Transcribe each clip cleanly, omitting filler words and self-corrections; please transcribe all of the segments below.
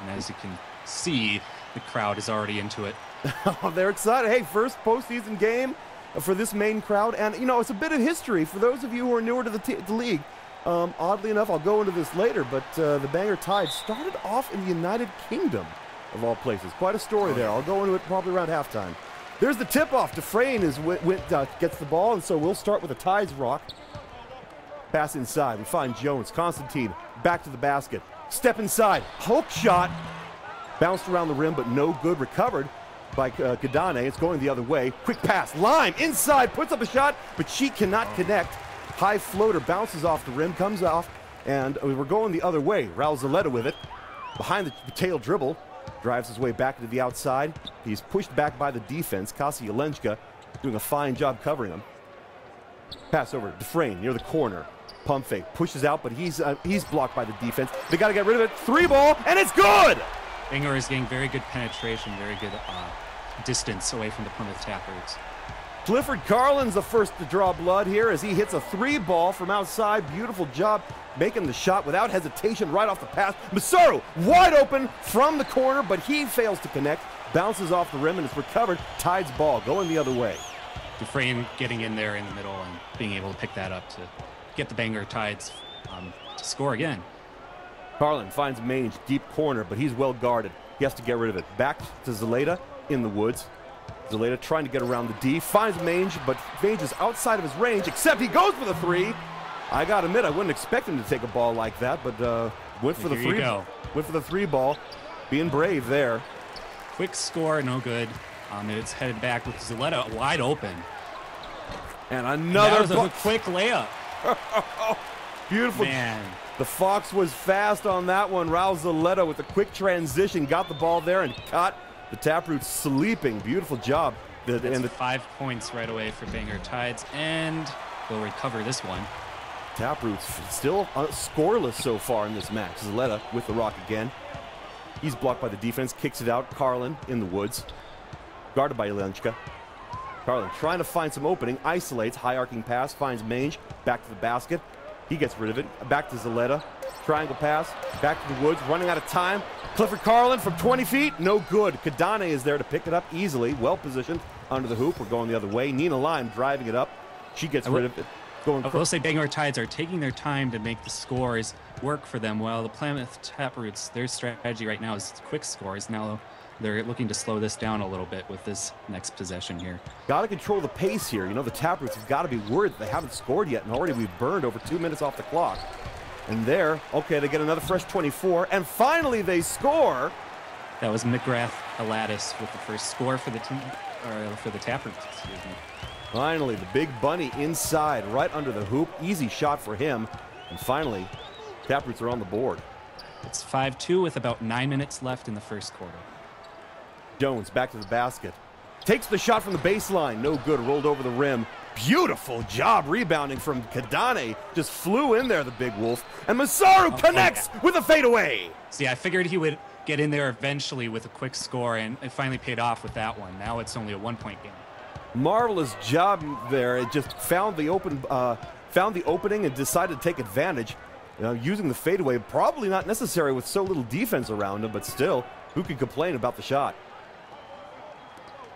And as you can see, the crowd is already into it. Oh, they're excited. Hey, first postseason game for this main crowd. And, you know, it's a bit of history for those of you who are newer to the league. Oddly enough, I'll go into this later, but the Bangor Tides started off in the United Kingdom, of all places. Quite a story there. I'll go into it probably around halftime. There's the tip-off. Dufresne gets the ball, and so we'll start with a Tides rock. Pass inside. We find Jones. Constantine back to the basket. Step inside. Hook shot. Bounced around the rim, but no good. Recovered by Kadane. It's going the other way. Quick pass. Lime inside. Puts up a shot, but she cannot connect. High floater bounces off the rim, comes off, and we're going the other way. Raul Zaleta with it. Behind the tail dribble. Drives his way back to the outside. He's pushed back by the defense. Kasi Jelenska doing a fine job covering him. Pass over to Dufresne near the corner. Pump fake. Pushes out, but he's blocked by the defense. They got to get rid of it. 3-ball, and it's good! Bangor is getting very good penetration, very good distance away from the Plymouth Taproots. Clifford Carlin's the first to draw blood here as he hits a 3-ball from outside. Beautiful job making the shot without hesitation right off the pass. Masaru wide open from the corner, but he fails to connect. Bounces off the rim and it's recovered. Tides ball going the other way. Dufresne getting in there in the middle and being able to pick that up to get the Bangor Tides to score again. Carlin finds Mange deep corner, but he's well guarded. He has to get rid of it. Back to Zaleta in the woods. Zaleta trying to get around the D, finds Mange, but Mange is outside of his range, except he goes for the 3. I gotta admit, I wouldn't expect him to take a ball like that, but went for the 3. Went for the 3-ball, being brave there. Quick score, no good. It's headed back with Zaleta wide open. And another that was a quick layup. Beautiful. Man. The Fox was fast on that one. Raul Zaleta with a quick transition, got the ball there and caught the Taproots sleeping. Beautiful job. And 5 points right away for Bangor Tides, and they'll recover this one. Taproots still scoreless so far in this match. Zaleta with the rock again. He's blocked by the defense, kicks it out. Carlin in the woods, guarded by Jelenska. Carlin trying to find some opening, isolates, high arcing pass, finds Mange, back to the basket. He gets rid of it, back to Zaleta. Triangle pass, back to the woods, running out of time. Clifford Carlin from 20 feet, no good. Kadane is there to pick it up easily, well positioned under the hoop. We're going the other way. Nina Lime driving it up. She gets rid of it. I will say Bangor Tides are taking their time to make the scores work for them, while the Plymouth Taproots, their strategy right now is quick scores. Now they're looking to slow this down a little bit with this next possession here. Got to control the pace here. You know, the Taproots have got to be worried that they haven't scored yet, and already we've burned over 2 minutes off the clock. And there, okay, they get another fresh 24, and finally they score. That was McGrath Aladdis with the first score for the team, or for the Taproots, excuse me. Finally, the big bunny inside, right under the hoop. Easy shot for him. And finally, Taproots are on the board. It's 5-2 with about 9 minutes left in the first quarter. Jones back to the basket. Takes the shot from the baseline. No good. Rolled over the rim. Beautiful job rebounding from Kadane. Just flew in there, the big wolf. And Masaru connects with a fadeaway. See, I figured he would get in there eventually with a quick score, and it finally paid off with that one. Now it's only a 1-point game. Marvelous job there. It just found the opening and decided to take advantage. Using the fadeaway, probably not necessary with so little defense around him, but still, who could complain about the shot?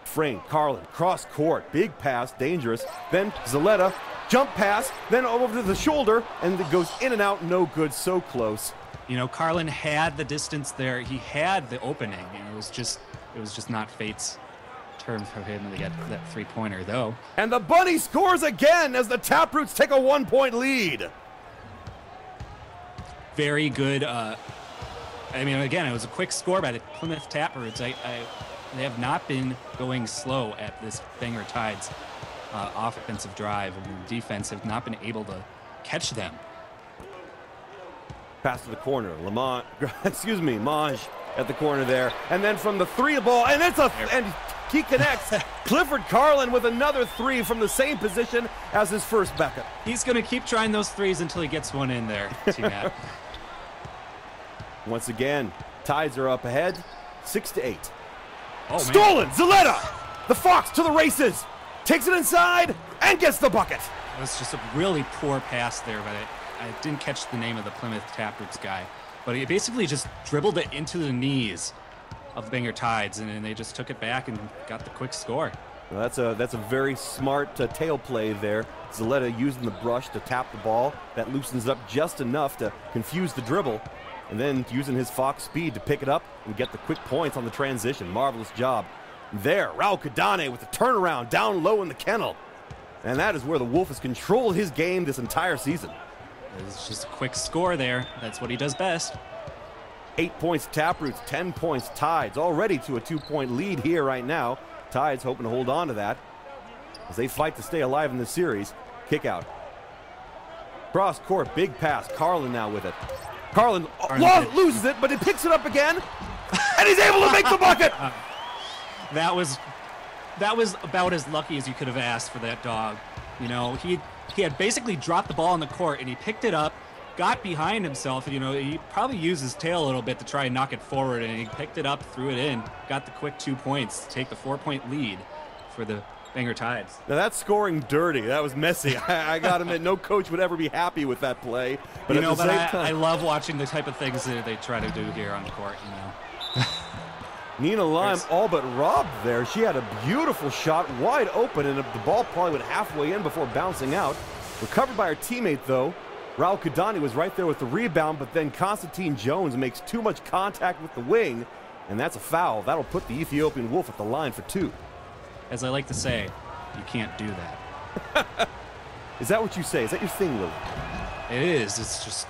Frame, Carlin, cross court, big pass, dangerous. Then Zaleta, jump pass, then over to the shoulder, and it goes in and out, no good, so close. You know, Carlin had the distance there. He had the opening, and it was just not fate's turn for him to get that 3-pointer, though. And the bunny scores again as the Taproots take a 1-point lead. Very good. I mean, again, it was a quick score by the Plymouth Taproots. They have not been going slow at this Bangor Tides offensive drive, and the defense have not been able to catch them. Pass to the corner. Mange at the corner there. And then from the 3-ball, and and he connects. Clifford Carlin with another 3 from the same position as his first bucket. He's going to keep trying those 3s until he gets one in there, T-Matt. Once again, Tides are up ahead, 6-8. Oh, stolen! Man. Zaleta! The Fox to the races! Takes it inside and gets the bucket. It was just a really poor pass there I didn't catch the name of the Plymouth Taproots guy, but he basically just dribbled it into the knees of the Bangor Tides, and they just took it back and got the quick score. Well, that's a very smart tail play there. Zaletta using the brush to tap the ball. That loosens it up just enough to confuse the dribble, and then using his Fox speed to pick it up and get the quick points on the transition. Marvelous job. There, Raul Cadane with the turnaround down low in the kennel. And that is where the Wolf has controlled his game this entire season. It's just a quick score there. That's what he does best. 8 points Taproots, 10 points Tides, already to a 2-point lead here right now. Tides hoping to hold on to that as they fight to stay alive in this series. Kick out. Cross court, big pass. Carlin now with it. Carlin loses it, but he picks it up again, and he's able to make the bucket. That was about as lucky as you could have asked for that dog. You know, he had basically dropped the ball on the court, and he picked it up, got behind himself, and, you know, he probably used his tail a little bit to try and knock it forward, and he picked it up, threw it in, got the quick 2 points to take the 4-point lead for the Bangor Tides. Now that's scoring dirty. That was messy. I got to admit, no coach would ever be happy with that play. But you know, I love watching the type of things that they try to do here on the court, you know. Nina Lime all but robbed there. She had a beautiful shot, wide open, and the ball probably went halfway in before bouncing out. Recovered by her teammate, though. Raul Kadani was right there with the rebound, but then Constantine Jones makes too much contact with the wing, and that's a foul. That'll put the Ethiopian Wolf at the line for 2. As I like to say, you can't do that. Is that what you say? Is that your thing, Lou? It is. It's just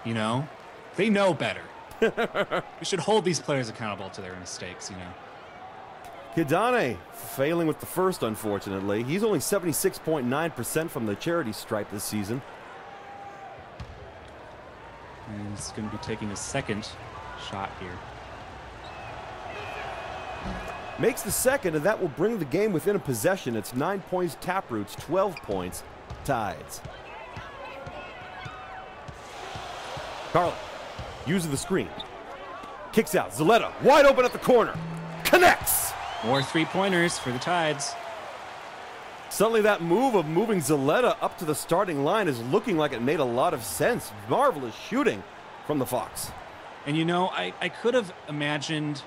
you know, they know better. We should hold these players accountable to their mistakes, you know. Kidane failing with the first, unfortunately. He's only 76.9% from the charity stripe this season. And he's going to be taking a second shot here. Makes the second, and that will bring the game within a possession. It's 9 points Taproots, 12 points Tides. Carlin using the screen. Kicks out. Zaletta wide open at the corner. Connects. More 3-pointers for the Tides. Suddenly that move of moving Zaletta up to the starting line is looking like it made a lot of sense. Marvelous shooting from the Fox. And you know, I could have imagined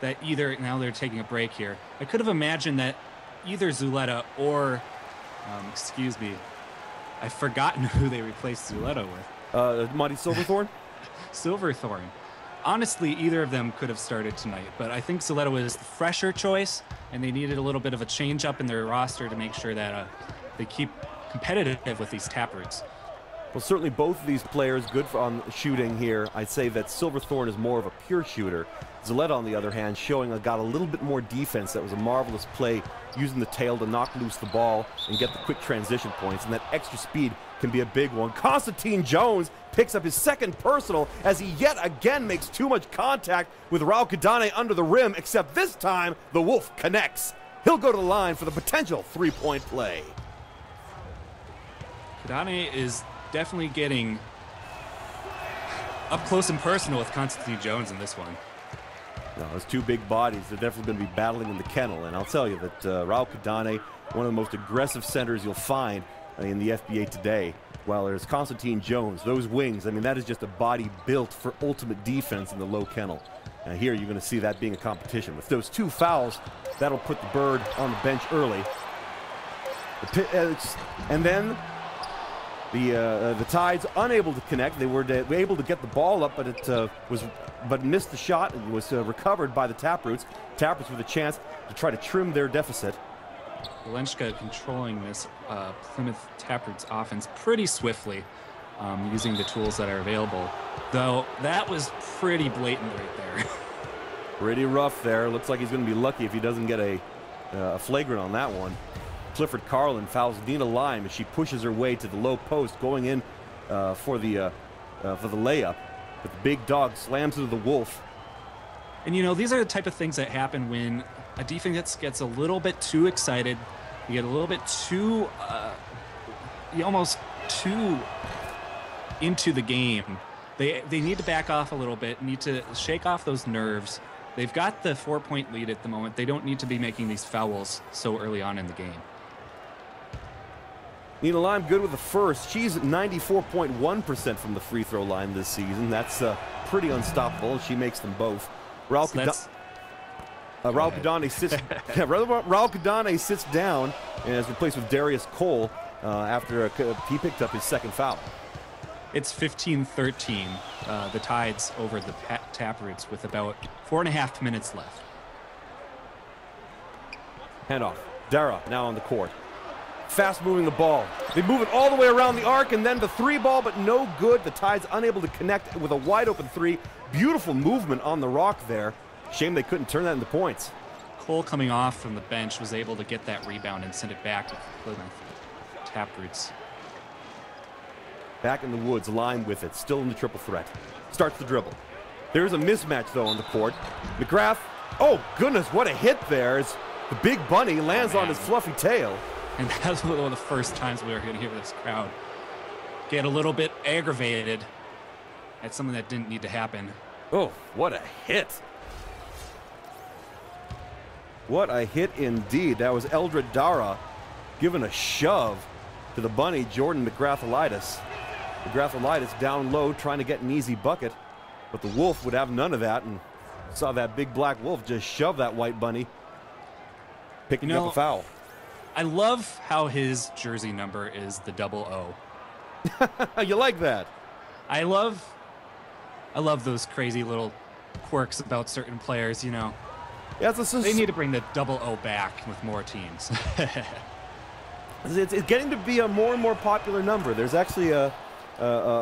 that either, now they're taking a break here, I could have imagined that either Zaletta or, excuse me, I've forgotten who they replaced Zaletta with. Monty Silverthorne? Silverthorne. Honestly, either of them could have started tonight, but I think Zaletta was the fresher choice, and they needed a little bit of a change up in their roster to make sure that they keep competitive with these Taproots. Well, certainly both of these players good on shooting here. I'd say that Silverthorne is more of a pure shooter. Zaletta, on the other hand, got a little bit more defense. That was a marvelous play, using the tail to knock loose the ball and get the quick transition points, and that extra speed can be a big one. Constantine Jones picks up his second personal as he yet again makes too much contact with Raul Kadane under the rim, except this time the Wolf connects. He'll go to the line for the potential 3-point play. Kadane is definitely getting up close and personal with Constantine Jones in this one. No, those two big bodies, they're definitely going to be battling in the kennel, and I'll tell you that Raul Kadane, one of the most aggressive centers you'll find in the FBA today. While there's Constantine Jones, those wings, I mean, that is just a body built for ultimate defense in the low kennel. And here you're going to see that being a competition. With those 2 fouls, that'll put the Bird on the bench early. And then the Tides unable to connect. They were able to get the ball up, but missed the shot and was recovered by the Taproots. Taproots with a chance to try to trim their deficit. Walenchka controlling this Plymouth Taproots offense pretty swiftly, using the tools that are available. Though that was pretty blatant right there. Pretty rough there. Looks like he's going to be lucky if he doesn't get a flagrant on that one. Clifford Carlin fouls Nina Lime as she pushes her way to the low post, going in for the layup. But the big dog slams into the Wolf. And you know, these are the type of things that happen when a defense gets a little bit too excited. You get a little bit too, almost too into the game. They need to back off a little bit, need to shake off those nerves. They've got the 4-point lead at the moment. They don't need to be making these fouls so early on in the game. Nina Lime good with the first. She's at 94.1% from the free throw line this season. That's pretty unstoppable, and she makes them both. Raul Kadane sits down and is replaced with Darius Cole after he picked up his second foul. It's 15-13, the Tides over the Taproots with about 4.5 minutes left. Handoff. Dara now on the court. Fast moving the ball. They move it all the way around the arc, and then the three ball, but no good. The Tides unable to connect with a wide open three. Beautiful movement on the rock there. Shame they couldn't turn that into points. Cole, coming off from the bench, was able to get that rebound and send it back to Plymouth Taproots. Back in the woods, Lime with it, still in the triple threat. Starts the dribble. There's a mismatch, though, on the court. McGrath, oh, goodness, what a hit there. As the big bunny lands on his fluffy tail. And that's one of the first times we were going to hear this crowd get a little bit aggravated at something that didn't need to happen. Oh, what a hit. What a hit indeed. That was Eldred Dara giving a shove to the bunny, Jordan McGrath-Elitis. McGrath-Elitis down low trying to get an easy bucket, but the Wolf would have none of that, and saw that big black wolf just shove that white bunny, picking up a foul. I love how his jersey number is the 00. You like that? I love those crazy little quirks about certain players, you know. Yeah, they need to bring the 00 back with more teams. It's getting to be a more and more popular number. There's actually a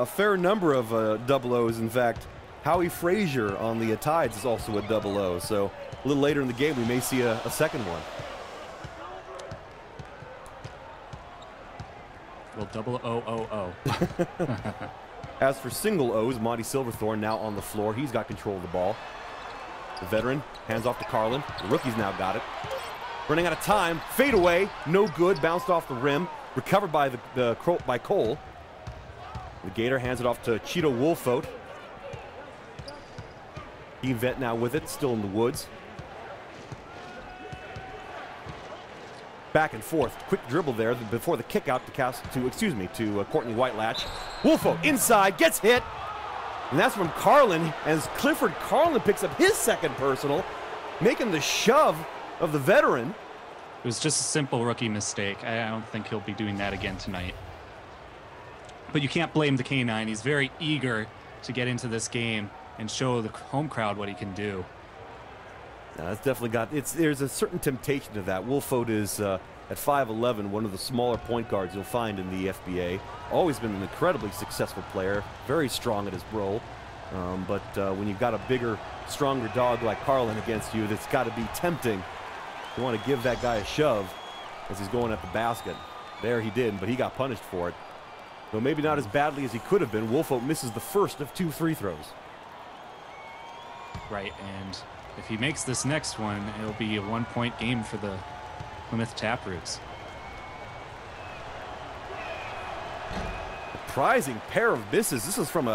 fair number of 00s. In fact, Howie Frazier on the Tides is also a 00. So a little later in the game, we may see a second one. Well, 0000. As for single O's, Monty Silverthorne now on the floor. He's got control of the ball. The veteran hands off to Carlin. The rookie's now got it. Running out of time. Fade away. No good. Bounced off the rim. Recovered by by Cole. The Gator hands it off to Cheeto Wolfote. Vet now with it. Still in the woods. Back and forth. Quick dribble there before the kick out to Courtney Whitelash. Wolfote inside. Gets hit. And that's from Carlin, as Clifford Carlin picks up his second personal, making the shove of the veteran. It was just a simple rookie mistake. I don't think he'll be doing that again tonight. But you can't blame the K9. He's very eager to get into this game and show the home crowd what he can do. That's definitely there's a certain temptation to that. Wolfote is at 5'11", one of the smaller point guards you'll find in the FBA. Always been an incredibly successful player, very strong at his role. But when you've got a bigger, stronger dog like Carlin against you, that's got to be tempting. You want to give that guy a shove as he's going at the basket. There he did, but he got punished for it. Though maybe not as badly as he could have been, Wolfote misses the first of 2 free throws. Right, and if he makes this next one, it'll be a 1-point game for the Plymouth Taproots. Surprising pair of misses. This is from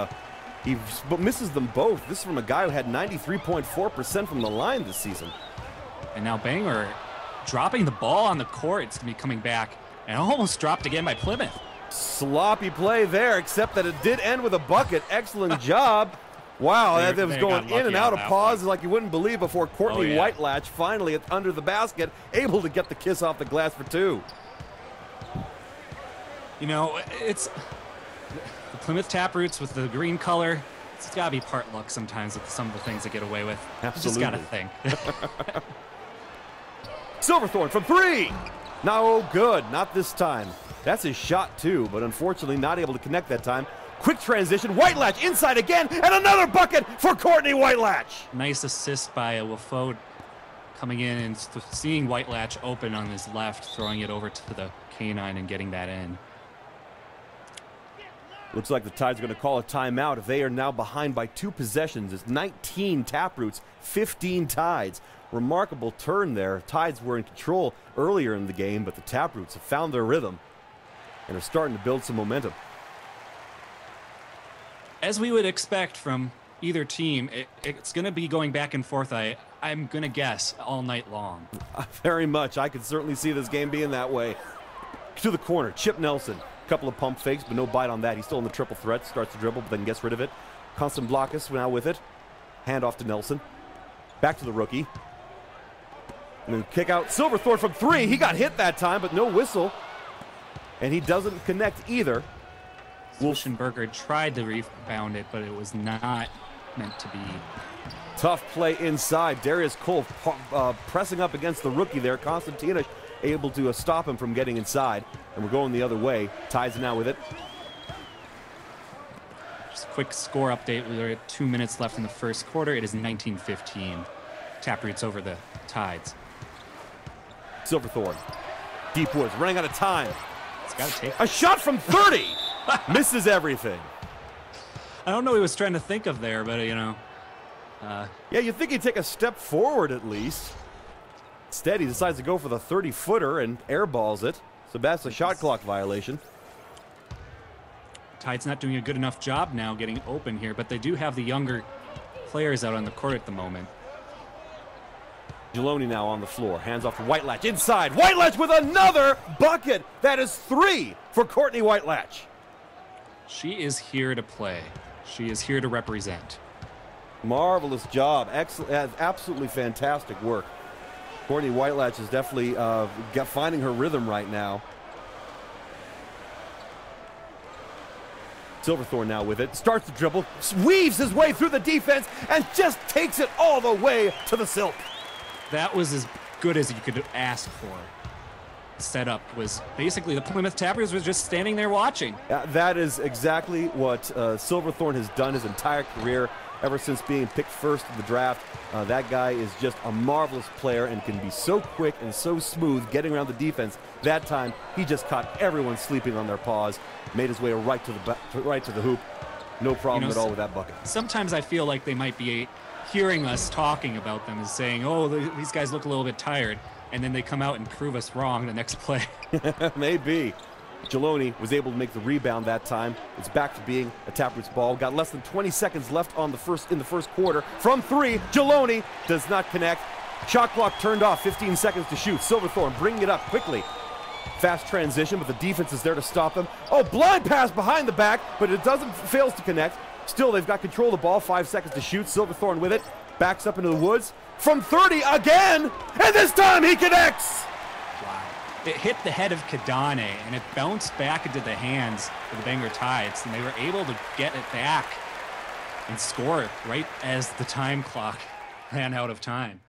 he misses them both. This is from a guy who had 93.4% from the line this season. And now Bangor dropping the ball on the court. It's going to be coming back and almost dropped again by Plymouth. Sloppy play there, except that it did end with a bucket. Excellent job. Wow, that was going in and out of pause like you wouldn't believe before Courtney Whitelash finally under the basket, able to get the kiss off the glass for 2. You know, it's the Plymouth Taproots with the green color. It's got to be part luck sometimes with some of the things they get away with. Absolutely. You just got to think. Silverthorne from 3. No good, not this time. That's his shot too, but unfortunately not able to connect that time. Quick transition, Whitelash inside again, and another bucket for Courtney Whitelash. Nice assist by Wolfote coming in and seeing Whitelash open on his left, throwing it over to the K9 and getting that in. Looks like the Tides are going to call a timeout. If they are now behind by 2 possessions, it's 19 Taproots, 15 Tides. Remarkable turn there. Tides were in control earlier in the game, but the Taproots have found their rhythm and are starting to build some momentum. As we would expect from either team, it's going to be going back and forth, I'm going to guess, all night long. Very much. I could certainly see this game being that way. To the corner, Chip Nelson. Couple of pump fakes, but no bite on that. He's still in the triple threat. Starts to dribble, but then gets rid of it. Constant Blockus now with it. Hand off to Nelson. Back to the rookie. And then kick out. Silverthorne from 3. He got hit that time, but no whistle. And he doesn't connect either. Wolfenberger tried to rebound it, but it was not meant to be. Tough play inside. Darius Cole pressing up against the rookie there. Constantina able to stop him from getting inside. And we're going the other way. Tides now with it. Just a quick score update. We're at 2 minutes left in the first quarter. It is 19-15. Taproots over the Tides. Silverthorne. Deep Woods running out of time. It's got to take a shot from 30. Misses everything. I don't know what he was trying to think of there, but, you know. Yeah, you'd think he'd take a step forward at least. Instead, he decides to go for the 30-footer and airballs it. So that's a shot clock violation. Tide's not doing a good enough job now getting open here, but they do have the younger players out on the court at the moment. Geloni now on the floor. Hands off to Whitelatch. Inside. Whitelatch with another bucket. That is 3 for Courtney Whitelatch. She is here to play. She is here to represent. Marvelous job. Excellent. Absolutely fantastic work. Courtney Whitelatch is definitely finding her rhythm right now. Silverthorne now with it. Starts to dribble. Weaves his way through the defense and just takes it all the way to the silk. That was as good as you could ask for. Setup was basically the Plymouth Taproots was just standing there watching. That is exactly what Silverthorne has done his entire career, ever since being picked first in the draft. That guy is just a marvelous player and can be so quick and so smooth getting around the defense. That time, he just caught everyone sleeping on their paws, made his way right to the hoop. No problem at all with that bucket. Sometimes I feel like they might be hearing us talking about them as saying, oh, these guys look a little bit tired. And then they come out and prove us wrong the next play. Maybe. Geloni was able to make the rebound that time. It's back to being a Taproots ball. Got less than 20 seconds left in the first quarter. From 3, Geloni does not connect. Shot clock turned off, 15 seconds to shoot. Silverthorne bringing it up quickly. Fast transition, but the defense is there to stop him. Oh, blind pass behind the back, but it fails to connect. Still, they've got control of the ball, 5 seconds to shoot. Silverthorne with it. Backs up into the woods. From 30 again, and this time he connects. Wow. It hit the head of Kadane, and it bounced back into the hands of the Bangor Tides, and they were able to get it back and score it right as the time clock ran out of time.